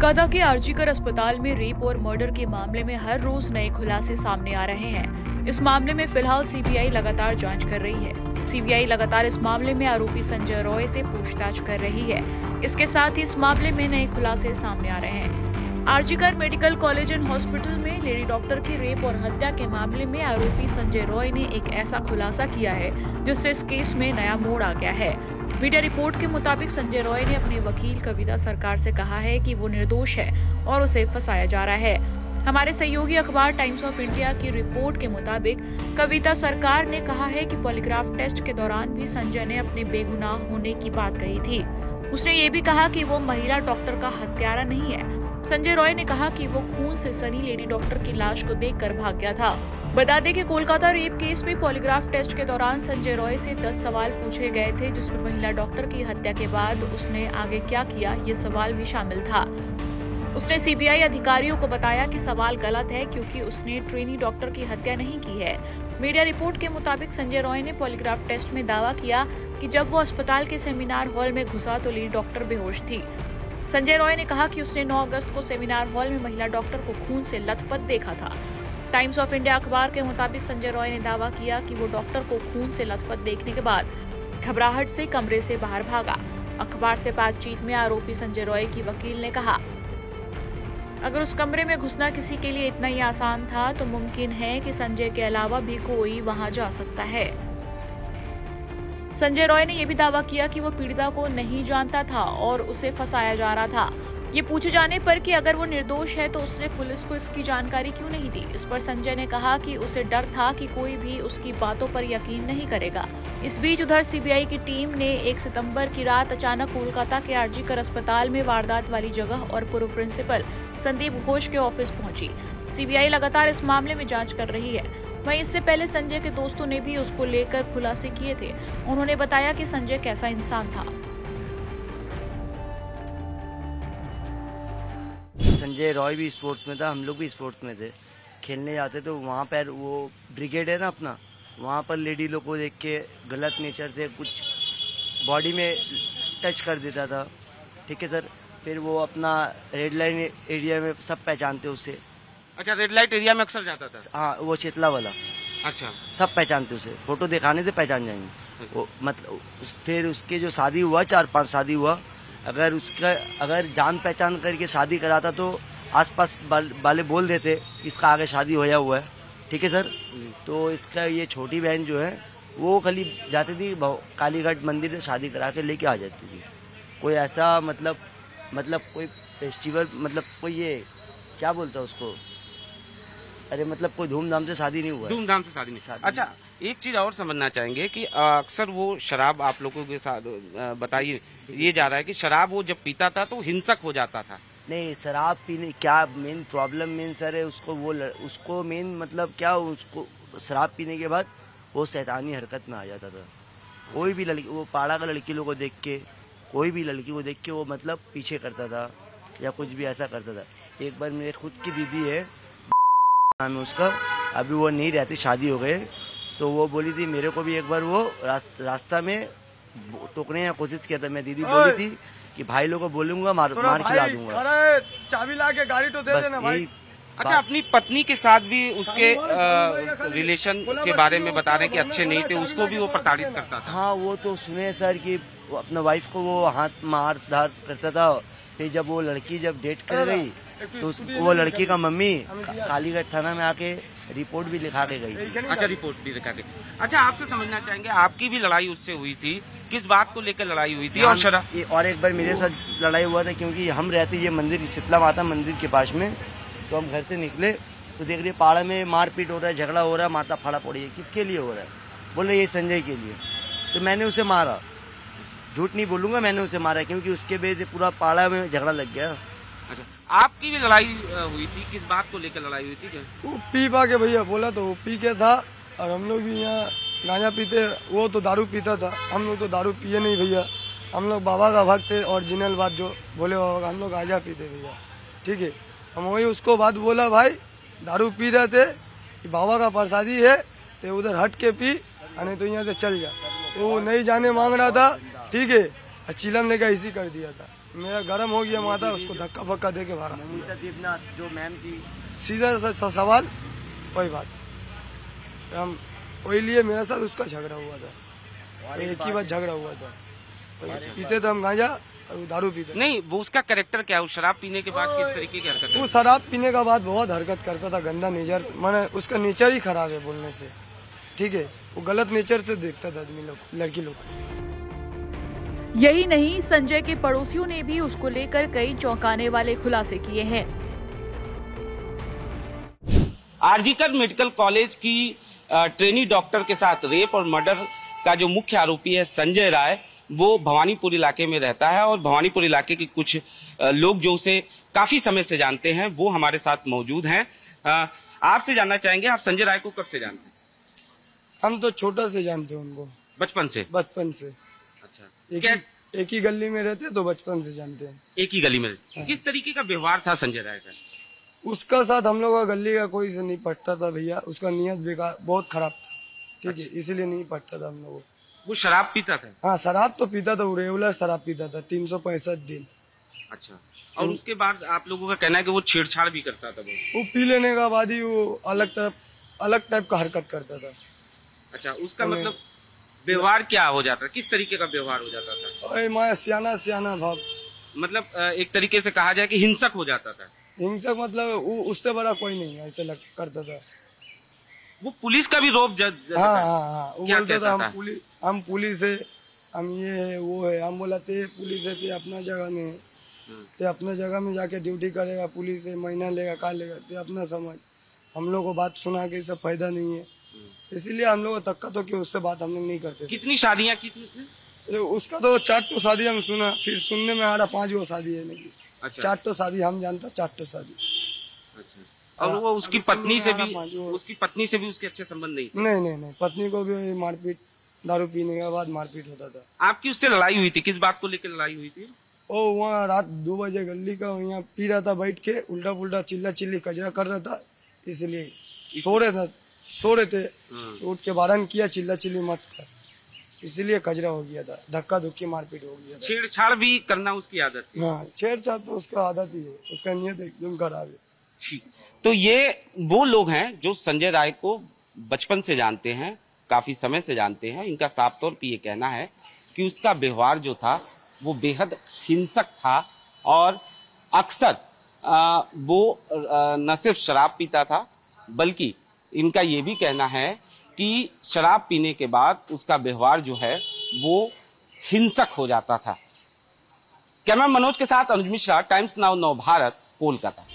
कोलकाता के आरजीकर अस्पताल में रेप और मर्डर के मामले में हर रोज नए खुलासे सामने आ रहे हैं। इस मामले में फिलहाल सीबीआई लगातार जांच कर रही है। सीबीआई लगातार इस मामले में आरोपी संजय रॉय से पूछताछ कर रही है। इसके साथ ही इस मामले में नए खुलासे सामने आ रहे हैं। RG Kar medical college and hospital में लेडी डॉक्टर की रेप और हत्या के मामले में आरोपी संजय रॉय ने एक ऐसा खुलासा किया है जिससे इस केस में नया मोड़ आ गया है। मीडिया रिपोर्ट के मुताबिक संजय रॉय ने अपने वकील कविता सरकार से कहा है कि वो निर्दोष है और उसे फंसाया जा रहा है। हमारे सहयोगी अखबार टाइम्स ऑफ इंडिया की रिपोर्ट के मुताबिक कविता सरकार ने कहा है कि पॉलीग्राफ टेस्ट के दौरान भी संजय ने अपने बेगुनाह होने की बात कही थी। उसने ये भी कहा कि वो महिला डॉक्टर का हत्यारा नहीं है। संजय रॉय ने कहा कि वो खून से सनी लेडी डॉक्टर की लाश को देखकर भाग गया था। बता दें कि कोलकाता रेप केस में पॉलीग्राफ टेस्ट के दौरान संजय रॉय से 10 सवाल पूछे गए थे, जिसमें महिला डॉक्टर की हत्या के बाद उसने आगे क्या किया ये सवाल भी शामिल था। उसने सीबीआई अधिकारियों को बताया कि सवाल गलत है क्योंकि उसने ट्रेनी डॉक्टर की हत्या नहीं की है। मीडिया रिपोर्ट के मुताबिक संजय रॉय ने पॉलीग्राफ टेस्ट में दावा किया कि जब वो अस्पताल के सेमिनार हॉल में घुसा तो लेडी डॉक्टर बेहोश थी। संजय रॉय ने कहा कि उसने 9 अगस्त को सेमिनार हॉल में महिला डॉक्टर को खून से लथपथ देखा था। टाइम्स ऑफ इंडिया अखबार के मुताबिक संजय रॉय ने दावा किया कि वो डॉक्टर को खून से लथपथ देखने के बाद घबराहट से कमरे से बाहर भागा। अखबार से बातचीत में आरोपी संजय रॉय की वकील ने कहा, अगर उस कमरे में घुसना किसी के लिए इतना ही आसान था तो मुमकिन है कि संजय के अलावा भी कोई वहां जा सकता है। संजय रॉय ने यह भी दावा किया कि वो पीड़िता को नहीं जानता था और उसे फंसाया जा रहा था। ये पूछे जाने पर कि अगर वो निर्दोष है तो उसने पुलिस को इसकी जानकारी क्यों नहीं दी। इस पर संजय ने कहा कि उसे डर था कि कोई भी उसकी बातों पर यकीन नहीं करेगा। इस बीच उधर सीबीआई की टीम ने 1 सितंबर की रात अचानक कोलकाता के आरजीकर अस्पताल में वारदात वाली जगह और पूर्व प्रिंसिपल संदीप घोष के ऑफिस पहुंची। सीबीआई लगातार इस मामले में जांच कर रही है। वहीं इससे पहले संजय के दोस्तों ने भी उसको लेकर खुलासे किए थे। उन्होंने बताया कि संजय कैसा इंसान था। संजय रॉय भी स्पोर्ट्स में था, हम लोग भी स्पोर्ट्स में थे। खेलने जाते तो वहाँ पर वो ब्रिगेड है ना अपना, वहाँ पर लेडी लोग को देख के गलत नेचर से कुछ बॉडी में टच कर देता था। ठीक है सर। फिर वो अपना रेड लाइन एरिया में सब पहचानते उसे। अच्छा, रेड लाइट एरिया में अक्सर जाता था? हाँ, वो चेतला वाला। अच्छा, सब पहचानते उसे, फोटो दिखाने से पहचान जाएंगे वो। मतलब फिर उसके जो शादी हुआ 4-5 शादी हुआ, अगर जान पहचान करके शादी कराता तो आसपास वाले बोल देते इसका आगे शादी होया हुआ है। ठीक है सर। तो इसका ये छोटी बहन जो है वो खाली जाती थी कालीघाट मंदिर से शादी करा के लेके आ जाती थी। कोई ऐसा मतलब कोई फेस्टिवल, मतलब कोई ये क्या बोलता है उसको, अरे मतलब कोई धूमधाम से शादी नहीं हुआ। धूमधाम से शादी नहीं। अच्छा, एक चीज और समझना चाहेंगे कि अक्सर वो शराब आप लोगों के साथ बताइए, ये जा रहा है कि शराब वो जब पीता था तो हिंसक हो जाता था। नहीं, शराब पीने क्या मेन प्रॉब्लम मेन सर है उसको मेन मतलब क्या, उसको शराब पीने के बाद वो शैतानी हरकत में आ जाता था। कोई भी लड़की, वो पाड़ा का लड़की लोग को देख के, कोई भी लड़की को देख के वो मतलब पीछे करता था या कुछ भी ऐसा करता था। एक बार मेरे खुद की दीदी है, नाम है उसका, अभी वो नहीं रहती, शादी हो गए, तो वो बोली थी मेरे को भी एक बार वो रास्ता में टोकने की कोशिश किया था। मैं दीदी बोली थी कि भाई लोगों को बोलूंगा मार खिला दूंगा। अरे चाबी ला के गाड़ी तो दे देना भाई। अच्छा, अपनी पत्नी के साथ भी उसके रिलेशन के बारे में बता रहे हैं कि अच्छे नहीं थे, उसको भी वो प्रताड़ित करता था। हाँ, वो तो सुने सर कि अपना वाइफ को वो हाथ मार धार करता था। फिर जब वो लड़की जब डेट कर गई तो वो लड़की का मम्मी कालीघाट थाना में आके रिपोर्ट भी लिखा के गई थी। अच्छा, रिपोर्ट भी लिखा के। अच्छा, आपसे समझना चाहेंगे, आपकी भी लड़ाई उससे हुई थी, किस बात को लेकर लड़ाई हुई थी? और एक बार मेरे साथ लड़ाई हुआ था क्योंकि हम रहते ये मंदिर शीतला माता मंदिर के पास में, तो हम घर से निकले तो देख रहे पाड़ा में मारपीट हो रहा है, झगड़ा हो रहा है, माता फाड़ा पड़ी है। किसके लिए हो रहा है? बोले ये संजय के लिए। तो मैंने उसे मारा, झूठ नहीं बोलूंगा, मैंने उसे मारा क्योंकि उसके वजह से पूरा पाड़ा में झगड़ा लग गया। अच्छा, आपकी भी लड़ाई हुई थी, किस बात को लेकर लड़ाई हुई थी? वो पी पा के भैया बोला तो वो पी के था, और हम लोग भी यहाँ गांजा पीते, वो तो दारू पीता था, हम लोग तो दारू पिए नहीं भैया। हम लोग बाबा का भक्त थे, ओरिजिनल बात जो बोले बाबा का, हम लोग गांजा पीते भैया। ठीक है, हम वही उसको बात बोला भाई दारू पी रहे थे कि बाबा का प्रसादी है तो उधर हट के पी, नहीं तो यहाँ से चल जा। तो वो नहीं जाने मांग रहा था। ठीक है, चिलम लेकर इसी कर दिया था। मेरा गर्म हो गया माथा, उसको धक्का फक्का दे के भगा दिया। देवनाथ जो मैम थी, सीधा सा सवाल वही बात, हम वही लिए मेरे साथ उसका झगड़ा हुआ था, एक ही बार झगड़ा हुआ था। पीते थे हम गांजा और दारू पीते। नहीं, वो उसका कैरेक्टर क्या है? वो शराब पीने के बाद किस तरीके की हरकत? वो शराब पीने का बाद बहुत हरकत करता था, गंदा नेचर, माने उसका नेचर ही खराब है बोलने से, ठीक है। वो गलत नेचर से देखता था आदमी लोग, लड़की लोग। यही नहीं, संजय के पड़ोसियों ने भी उसको लेकर कई चौंकाने वाले खुलासे किए हैं। आरजीकर मेडिकल कॉलेज की ट्रेनी डॉक्टर के साथ रेप और मर्डर का जो मुख्य आरोपी है संजय राय, वो भवानीपुर इलाके में रहता है और भवानीपुर इलाके के कुछ लोग जो उसे काफी समय से जानते हैं वो हमारे साथ मौजूद हैं। आपसे जानना चाहेंगे, आप संजय राय को कब से जानते हैं? हम तो छोटा से जानते हैं उनको, बचपन से। बचपन से। अच्छा, एक ही गली में रहते तो बचपन से जानते हैं। एक ही गली में रहते। हाँ। किस तरीके का व्यवहार था संजय राय का? उसका साथ हम लोग का गली का कोई से नहीं पटता था भैया, उसका नियत बेकार बहुत खराब था, ठीक है, इसीलिए नहीं पटता था हम लोग। वो शराब पीता था? हाँ, शराब तो पीता था, वो रेगुलर शराब पीता था 365 दिन। अच्छा, और उसके बाद आप लोगों का कहना है कि वो छेड़छाड़ भी करता था? वो पी लेने का बाद ही वो अलग टाइप का हरकत करता था। अच्छा, उसका मतलब व्यवहार क्या हो जाता? किस तरीके का व्यवहार हो जाता था? मैं सियाना भाव, मतलब एक तरीके से कहा जाए कि हिंसक हो जाता था। हिंसक मतलब वो उससे बड़ा कोई नहीं है, ऐसे करता था। वो पुलिस का भी रोब हाँ, वो बोलता था हम पुलिस है, हम ये है वो है। हम बोला थे पुलिस है, ते अपना जगह में, ते अपना जगह में जाके ड्यूटी करेगा, पुलिस है, महीना लेगा का लेगा, ते अपना समझ। हम लोग को बात सुना के इससे फायदा नहीं है, इसीलिए हम लोग तक्का तो कि उससे बात हम लोग नहीं करते। कितनी शादियां की थी उसने? उसका तो 4 शादी हम सुना, फिर सुनने में आ रहा 5 शादी है नहीं। अच्छा। 4 शादी हम जानता, 4 शादी। अच्छा। और वो उसकी पत्नी से भी उसके अच्छे संबंध नहीं, पत्नी को भी मारपीट, दारू पीने के बाद मारपीट होता था। आपकी उससे लड़ाई हुई थी? किस बात को लेकर लड़ाई हुई थी? ओ, वहाँ रात 2 बजे गली का यहाँ पी रहा था बैठ के, उल्टा पुल्टा चिल्ला चिल्ली कचरा कर रहा था, इसलिए सो रहे थे तो उठ के वारन किया, चिल्ला चिल्ली मत कर, इसलिए कचरा हो गया था, धक्का धुक्की मारपीट हो गया था। छेड़छाड़ भी करना उसकी आदत थी? हाँ, छेड़छाड़ तो उसका आदत ही है, उसका नियत एकदम खराब है। ठीक, तो ये वो लोग हैं जो संजय राय को बचपन से जानते हैं, काफी समय से जानते हैं। इनका साफ तौर पे ये कहना है कि उसका व्यवहार जो था वो बेहद हिंसक था और अक्सर वो न सिर्फ शराब पीता था, बल्कि इनका ये भी कहना है कि शराब पीने के बाद उसका व्यवहार जो है वो हिंसक हो जाता था। कैमरा मनोज के साथ अनुज मिश्रा, टाइम्स नाउ नव भारत, कोलकाता।